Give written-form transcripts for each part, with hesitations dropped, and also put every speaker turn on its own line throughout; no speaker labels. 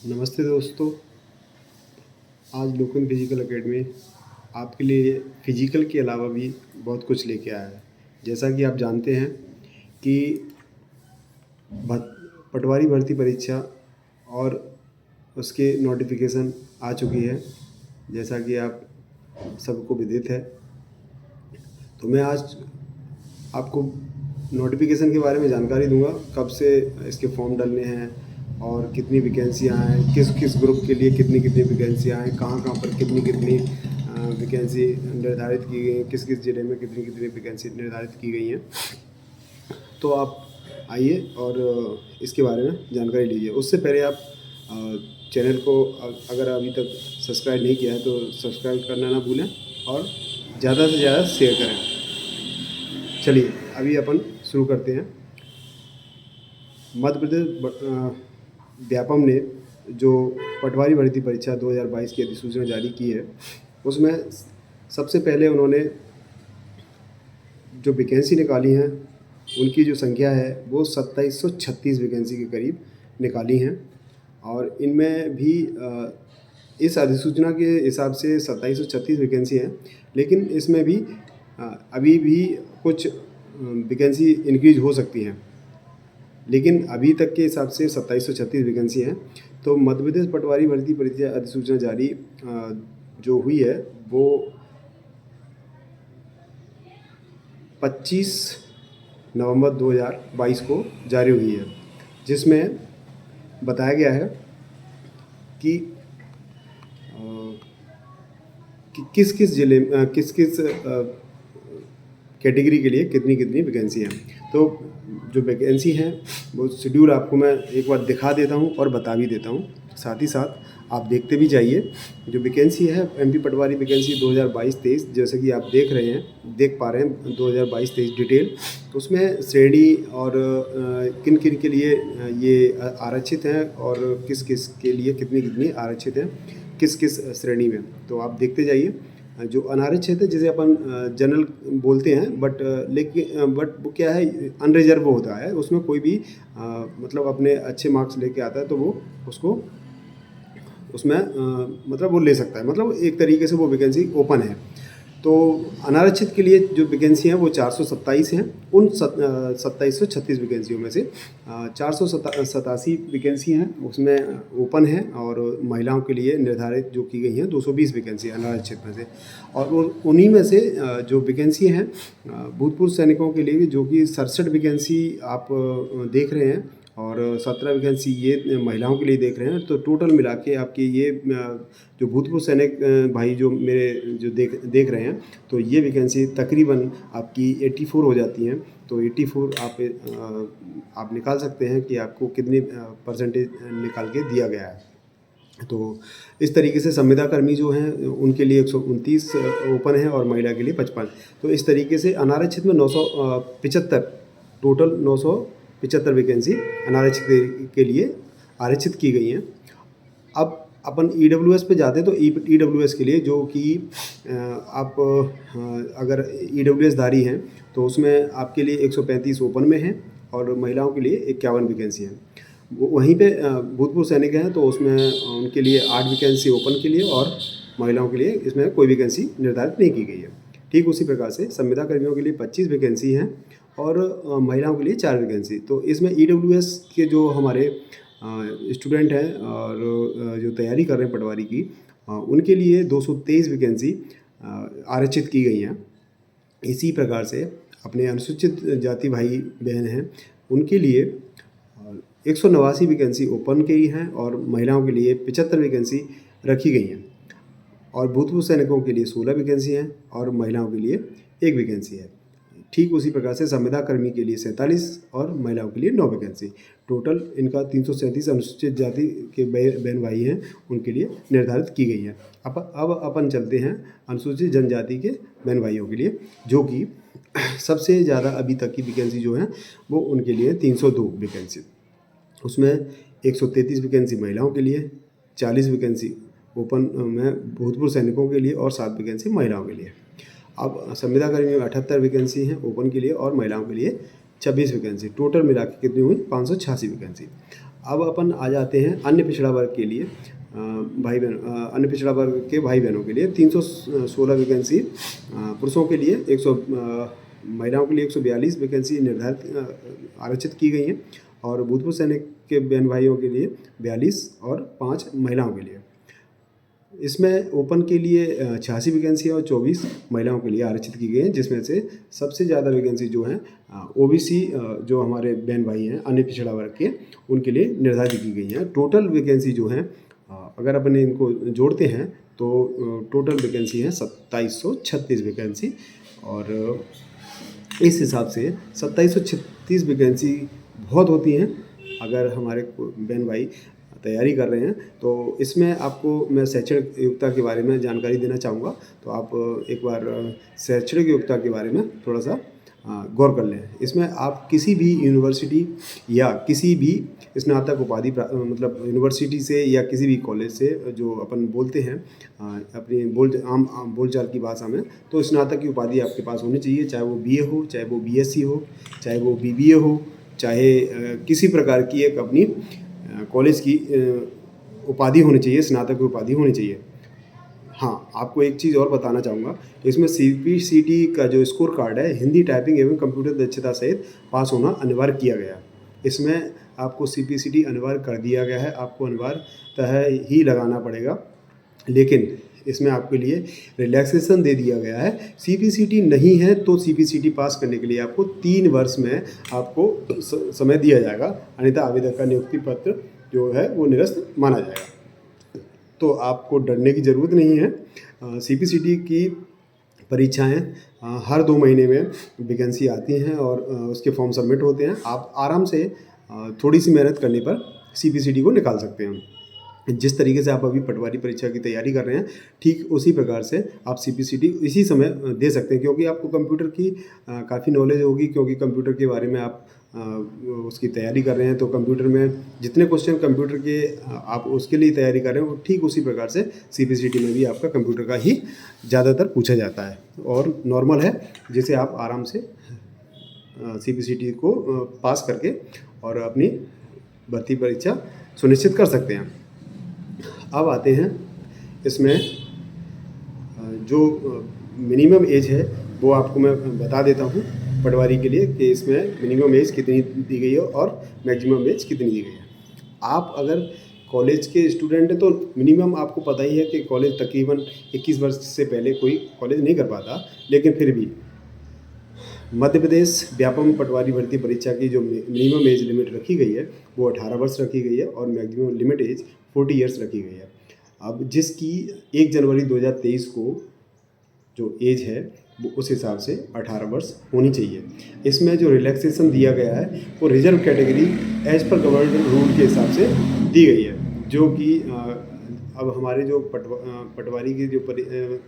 नमस्ते दोस्तों। आज लोकन फिजिकल एकेडमी आपके लिए फिजिकल के अलावा भी बहुत कुछ लेके आया है। जैसा कि आप जानते हैं कि पटवारी भर्ती परीक्षा और उसके नोटिफिकेशन आ चुकी है, जैसा कि आप सबको विदित है। तो मैं आज आपको नोटिफिकेशन के बारे में जानकारी दूंगा, कब से इसके फॉर्म डालने हैं और कितनी वैकेंसियाँ हैं, किस किस ग्रुप के लिए कितनी कितनी वैकेंसियाँ हैं, कहाँ कहाँ पर कितनी कितनी वैकेंसी निर्धारित की गई हैं, किस किस ज़िले में कितनी कितनी वैकेंसी निर्धारित की गई हैं। तो आप आइए और इसके बारे में जानकारी लीजिए। उससे पहले आप चैनल को अगर अभी तक सब्सक्राइब नहीं किया है तो सब्सक्राइब करना ना भूलें और ज़्यादा से ज़्यादा शेयर करें। चलिए अभी अपन शुरू करते हैं। मध्य प्रदेश व्यापम ने जो पटवारी भर्ती परीक्षा 2022 की अधिसूचना जारी की है, उसमें सबसे पहले उन्होंने जो वैकेंसी निकाली हैं उनकी जो संख्या है वो 2736 वैकेंसी के करीब निकाली हैं। और इनमें भी इस अधिसूचना के हिसाब से 2736 वैकेंसी हैं, लेकिन इसमें भी अभी भी कुछ वैकेंसी इंक्रीज हो सकती हैं, लेकिन अभी तक के हिसाब से 2736 वैकेंसी हैं। तो मध्य प्रदेश पटवारी भर्ती परीक्षा अधिसूचना जारी जो हुई है वो 25 नवंबर 2022 को जारी हुई है, जिसमें बताया गया है कि किस किस ज़िले किस किस कैटेगरी के लिए कितनी कितनी वैकेंसी हैं। तो जो वैकेंसी हैं वो शेड्यूल आपको मैं एक बार दिखा देता हूं और बता भी देता हूं, साथ ही साथ आप देखते भी जाइए। जो वैकेंसी है एमपी पटवारी वैकेंसी 2022-23, जैसे कि आप देख पा रहे हैं 2022-23 डिटेल। तो उसमें श्रेणी और किन किन के लिए ये आरक्षित हैं और किस किस के लिए कितनी कितनी आरक्षित हैं, किस किस श्रेणी में। तो आप देखते जाइए। जो अनारक्षित है जिसे अपन जनरल बोलते हैं, बट वो क्या है, अनरिजर्व होता है। उसमें कोई भी मतलब अपने अच्छे मार्क्स लेके आता है तो वो उसको उसमें मतलब वो ले सकता है, मतलब एक तरीके से वो वैकेंसी ओपन है। तो अनारक्षित के लिए जो वैकेंसी हैं वो 427 हैं। उन 2736 वैकेंसियों में से 487 वैकेंसी हैं उसमें ओपन है, और महिलाओं के लिए निर्धारित जो की गई हैं 220 वैकेंसी अनारक्षित में से। और उन्हीं में से जो वैकेंसी हैं भूतपूर्व सैनिकों के लिए जो कि 67 वैकेंसी आप देख रहे हैं, और 17 वैकेंसी ये महिलाओं के लिए देख रहे हैं। तो टोटल मिला के आपके ये जो भूतपूर्व सैनिक भाई जो मेरे जो देख रहे हैं, तो ये वैकेंसी तकरीबन आपकी 84 हो जाती हैं। तो 84 आप निकाल सकते हैं कि आपको कितनी परसेंटेज निकाल के दिया गया है। तो इस तरीके से संविदा कर्मी जो हैं उनके लिए 129 ओपन है और महिला के लिए 55। तो इस तरीके से अनारक्षित में 975 टोटल 975 वैकेंसी अनारक्षित के लिए आरक्षित की गई हैं। अब अपन ईडब्ल्यूएस पे जाते हैं तो ईडब्ल्यूएस के लिए जो कि आप अगर ईडब्ल्यूएस धारी हैं तो उसमें आपके लिए 135 ओपन में हैं और महिलाओं के लिए 51 वैकेंसी हैं। वहीं पे भूतपूर्व सैनिक हैं तो उसमें उनके लिए 8 वैकेंसी ओपन के लिए और महिलाओं के लिए इसमें कोई वैकेंसी निर्धारित नहीं की गई है। ठीक उसी प्रकार से संविदा कर्मियों के लिए 25 वैकेंसी हैं और महिलाओं के लिए 4 वैकेंसी। तो इसमें ईडब्ल्यूएस के जो हमारे स्टूडेंट हैं और जो तैयारी कर रहे हैं पटवारी की, उनके लिए 223 वैकेंसी आरक्षित की गई हैं। इसी प्रकार से अपने अनुसूचित जाति भाई बहन हैं उनके लिए 189 वैकेंसी ओपन की हैं और महिलाओं के लिए 75 वैकेंसी रखी गई हैं। और भूतपूर्व सैनिकों के लिए 16 वैकेंसी हैं और महिलाओं के लिए 1 वैकेंसी है। ठीक उसी प्रकार से संविदा कर्मी के लिए 47 और महिलाओं के लिए 9 वैकेंसी। टोटल इनका 337 अनुसूचित जाति के बहन भाई हैं उनके लिए निर्धारित की गई है। अब अपन चलते हैं अनुसूचित जनजाति के बहन भाइयों के लिए, जो कि सबसे ज़्यादा अभी तक की वैकेंसी जो है वो उनके लिए 302 वैकेंसी। उसमें 133 वैकेंसी महिलाओं के लिए, 40 वैकेंसी ओपन में भूतपूर्व सैनिकों के लिए और 7 वैकेंसी महिलाओं के लिए। अब संविदा कर्मी में 78 वैकेंसी हैं ओपन के लिए और महिलाओं के लिए 26 वैकेंसी। टोटल मिला के कितनी हुई 586 वैकेंसी। अब अपन आ जाते हैं अन्य पिछड़ा वर्ग के लिए, भाई बहन, अन्य पिछड़ा वर्ग के भाई बहनों के लिए 316 वैकेंसी पुरुषों के लिए, 100 महिलाओं के लिए 142 वैकेंसी निर्धारित आरक्षित की गई हैं, और भूतपूर्व सैनिक के बहन भाइयों के लिए 42 और 5 महिलाओं के लिए। इसमें ओपन के लिए 86 वैकेंसी और 24 महिलाओं के लिए आरक्षित की गई हैं, जिसमें से सबसे ज़्यादा वैकेंसी जो हैं ओबीसी जो हमारे बहन भाई हैं अन्य पिछड़ा वर्ग के, उनके लिए निर्धारित की गई हैं। टोटल वैकेंसी जो हैं अगर अपन इनको जोड़ते हैं तो टोटल वैकेंसी है 2736 वैकेंसी, और इस हिसाब से 2736 वैकेंसी बहुत होती हैं अगर हमारे बहन भाई तैयारी कर रहे हैं। तो इसमें आपको मैं शैक्षणिक योग्यता के बारे में जानकारी देना चाहूँगा, तो आप एक बार शैक्षणिक योग्यता के बारे में थोड़ा सा गौर कर लें। इसमें आप किसी भी यूनिवर्सिटी या किसी भी स्नातक उपाधि मतलब यूनिवर्सिटी से या किसी भी कॉलेज से, जो अपन बोलते हैं अपनी आम बोलचाल की भाषा में, तो स्नातक की उपाधि आपके पास होनी चाहिए, चाहे वो बीए हो, चाहे वो बीएससी हो, चाहे वो बीबीए हो, चाहे किसी प्रकार की एक अपनी कॉलेज की उपाधि होनी चाहिए, स्नातक की उपाधि होनी चाहिए। हाँ, आपको एक चीज़ और बताना चाहूँगा, इसमें सीपीसीटी का जो स्कोर कार्ड है, हिंदी टाइपिंग एवं कंप्यूटर दक्षता सहित पास होना अनिवार्य किया गया। इसमें आपको सीपीसीटी अनिवार्य कर दिया गया है, आपको अनिवार्यतः ही लगाना पड़ेगा, लेकिन इसमें आपके लिए रिलैक्सेशन दे दिया गया है। सीपीसीटी नहीं है तो सीपीसीटी पास करने के लिए आपको 3 वर्ष में आपको समय दिया जाएगा, अन्यथा आवेदक का नियुक्ति पत्र जो है वो निरस्त माना जाएगा। तो आपको डरने की ज़रूरत नहीं है। सीपीसीटी की परीक्षाएं हर 2 महीने में वैकेंसी आती हैं और उसके फॉर्म सबमिट होते हैं। आप आराम से थोड़ी सी मेहनत करने पर सीपीसीटी को निकाल सकते हैं। जिस तरीके से आप अभी पटवारी परीक्षा की तैयारी कर रहे हैं, ठीक उसी प्रकार से आप सीपीसीटी इसी समय दे सकते हैं, क्योंकि आपको कंप्यूटर की काफ़ी नॉलेज होगी, क्योंकि कंप्यूटर के बारे में आप उसकी तैयारी कर रहे हैं। तो कंप्यूटर में जितने क्वेश्चन कंप्यूटर के आप उसके लिए तैयारी कर रहे हैं, वो ठीक उसी प्रकार से सीपीसीटी में भी आपका कंप्यूटर का ही ज़्यादातर पूछा जाता है और नॉर्मल है, जिसे आप आराम से सीपीसीटी को पास करके और अपनी भर्ती परीक्षा सुनिश्चित कर सकते हैं। अब आते हैं इसमें जो मिनिमम एज है वो आपको मैं बता देता हूँ पटवारी के लिए, कि इसमें मिनिमम एज कितनी दी गई है और मैक्सिमम एज कितनी दी गई है। आप अगर कॉलेज के स्टूडेंट हैं तो मिनिमम आपको पता ही है कि कॉलेज तकरीबन 21 वर्ष से पहले कोई कॉलेज नहीं कर पाता, लेकिन फिर भी मध्य प्रदेश व्यापम पटवारी भर्ती परीक्षा की जो मिनिमम एज लिमिट रखी गई है वो 18 वर्ष रखी गई है और मैक्सिमम लिमिट एज 40 ईयर्स रखी गई है। अब जिसकी 1 जनवरी 2023 को जो एज है वो उस हिसाब से 18 वर्ष होनी चाहिए। इसमें जो रिलैक्सेशन दिया गया है वो reserve category as per government rule के हिसाब से दी गई है, जो कि अब हमारे जो पटवारी की जो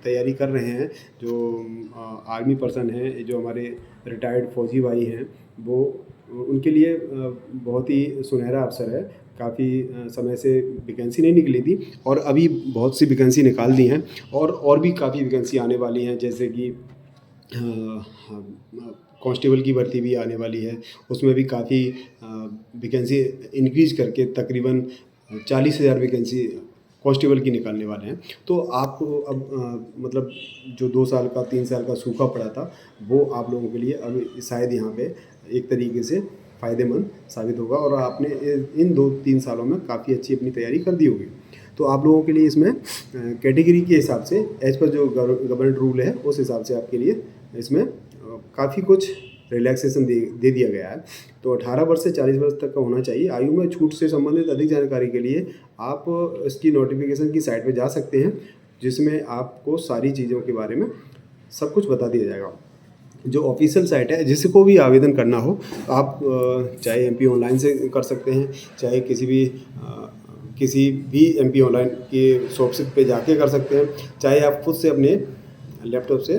तैयारी कर रहे हैं, जो आर्मी पर्सन हैं, जो हमारे रिटायर्ड फौजी भाई हैं, वो उनके लिए बहुत ही सुनहरा अवसर है। काफ़ी समय से वैकेंसी नहीं निकली थी और अभी बहुत सी वैकेंसी निकाल दी हैं और भी काफ़ी वैकेंसी आने वाली हैं, जैसे कि कांस्टेबल की भर्ती भी आने वाली है, उसमें भी काफ़ी वैकेंसी इंक्रीज करके तकरीबन 40,000 वैकेंसी कांस्टेबल की निकालने वाले हैं। तो आपको अब मतलब जो 2 साल का 3 साल का सूखा पड़ा था वो आप लोगों के लिए अब शायद यहाँ पे एक तरीके से फ़ायदेमंद साबित होगा और आपने इन 2-3 सालों में काफ़ी अच्छी अपनी तैयारी कर दी होगी। तो आप लोगों के लिए इसमें कैटेगरी के हिसाब से एज पर जो गवर्नमेंट रूल है उस हिसाब से आपके लिए इसमें काफ़ी कुछ रिलैक्सेशन दे दिया गया है। तो 18 वर्ष से 40 वर्ष तक का होना चाहिए। आयु में छूट से संबंधित अधिक जानकारी के लिए आप इसकी नोटिफिकेशन की साइट पर जा सकते हैं, जिसमें आपको सारी चीज़ों के बारे में सब कुछ बता दिया जाएगा। जो ऑफिशियल साइट है, जिसको भी आवेदन करना हो आप चाहे एमपी ऑनलाइन से कर सकते हैं, चाहे किसी भी एमपी ऑनलाइन के शॉपशिप पे जाके कर सकते हैं, चाहे आप खुद से अपने लैपटॉप से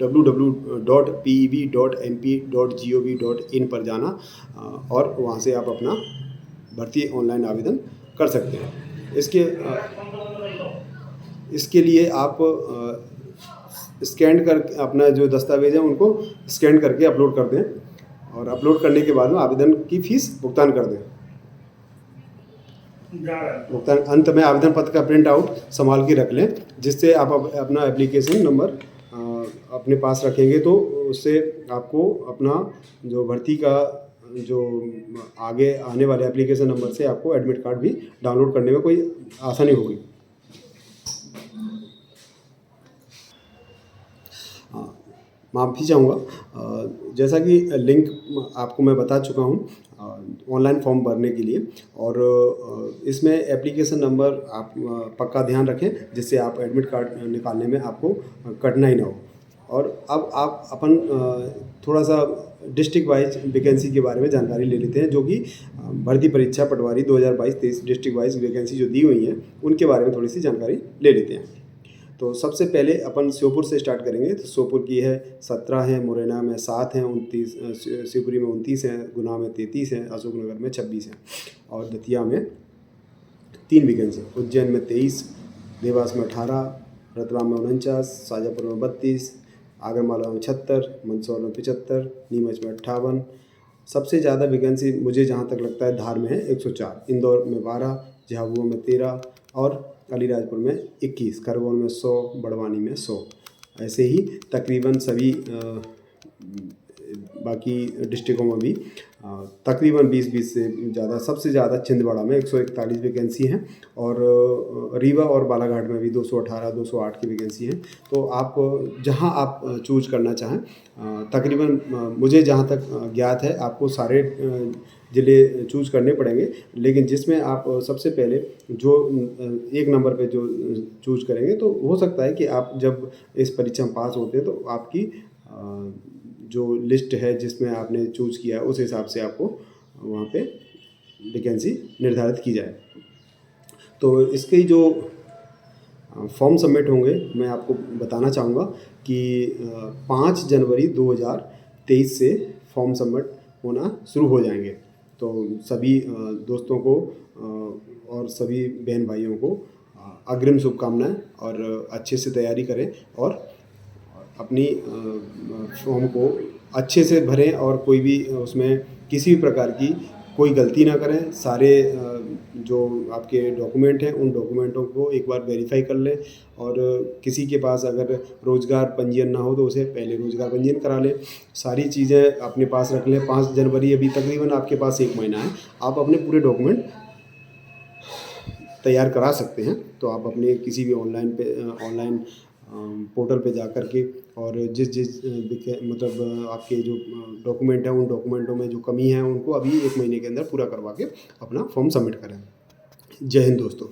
www.peb.mp.gov.in पर जाना और वहाँ से आप अपना भर्ती ऑनलाइन आवेदन कर सकते हैं। इसके लिए आप स्कैन कर अपना जो दस्तावेज है उनको स्कैन करके अपलोड कर दें और अपलोड करने के बाद में आवेदन की फ़ीस भुगतान कर दें। भुगतान अंत में आवेदन पत्र का प्रिंट आउट संभाल के रख लें, जिससे आप अपना एप्लीकेशन नंबर अपने पास रखेंगे तो उससे आपको अपना जो भर्ती का जो आगे आने वाले एप्लीकेशन नंबर से आपको एडमिट कार्ड भी डाउनलोड करने में कोई आसानी होगी। माफ़ी चाहूँगा, जैसा कि लिंक आपको मैं बता चुका हूँ ऑनलाइन फॉर्म भरने के लिए, और इसमें एप्लीकेशन नंबर आप पक्का ध्यान रखें, जिससे आप एडमिट कार्ड निकालने में आपको कठिनाई ना हो। और अब आप अपन थोड़ा सा डिस्ट्रिक्ट वाइज वैकेंसी के बारे में जानकारी ले लेते हैं, जो कि भर्ती परीक्षा पटवारी 2022-23 डिस्ट्रिक्ट वाइज वैकेंसी जो दी हुई हैं उनके बारे में थोड़ी सी जानकारी ले लेते हैं। तो सबसे पहले अपन श्योपुर से स्टार्ट करेंगे। तो श्योपुर की है 17 है, मुरैना में 7 हैं, 29 शिवपुरी में 29 हैं, गुना में 33 हैं, अशोकनगर में 26 हैं, और दतिया में 3 वैकेंसी, उज्जैन में 23, देवास में 18, रतलाम में 49, शाजापुर में 32, आगरमालवा में 76, मंदसौर में 75, नीमच में 58। सबसे ज़्यादा वैकेंसी मुझे जहाँ तक लगता है धार में है 104, इंदौर में 12, झाबुआ में 13 और अलीराजपुर में 21, खरगोन में 100, बड़वानी में 100। ऐसे ही तकरीबन सभी बाकी डिस्ट्रिक्टों में भी तकरीबन 20 से ज़्यादा, सबसे ज़्यादा छिंदवाड़ा में 141 वैकेंसी हैं, और रीवा और बालाघाट में भी 218, 208 की वैकेंसी हैं। तो आप जहां आप चूज करना चाहें, तकरीबन मुझे जहां तक ज्ञात है आपको सारे ज़िले चूज करने पड़ेंगे, लेकिन जिसमें आप सबसे पहले जो 1 नंबर पे जो चूज करेंगे, तो हो सकता है कि आप जब इस परीक्षा में पास होते हैं तो आपकी जो लिस्ट है जिसमें आपने चूज़ किया है उस हिसाब से आपको वहाँ पे वैकेंसी निर्धारित की जाए। तो इसके जो फॉर्म सबमिट होंगे मैं आपको बताना चाहूँगा कि 5 जनवरी 2023 से फॉर्म सबमिट होना शुरू हो जाएंगे। तो सभी दोस्तों को और सभी बहन भाइयों को अग्रिम शुभकामनाएं, और अच्छे से तैयारी करें और अपनी फॉर्म को अच्छे से भरें, और कोई भी उसमें किसी भी प्रकार की कोई गलती ना करें। सारे जो आपके डॉक्यूमेंट हैं उन डॉक्यूमेंटों को एक बार वेरीफाई कर लें, और किसी के पास अगर रोज़गार पंजीयन ना हो तो उसे पहले रोज़गार पंजीयन करा लें। सारी चीज़ें अपने पास रख लें। 5 जनवरी अभी तकरीबन आपके पास 1 महीना है, आप अपने पूरे डॉक्यूमेंट तैयार करा सकते हैं। तो आप अपने किसी भी ऑनलाइन पोर्टल पे जा कर के, और जिस मतलब आपके जो डॉक्यूमेंट हैं उन डॉक्यूमेंटों में जो कमी है उनको अभी 1 महीने के अंदर पूरा करवा के अपना फॉर्म सबमिट करें। जय हिंद दोस्तों।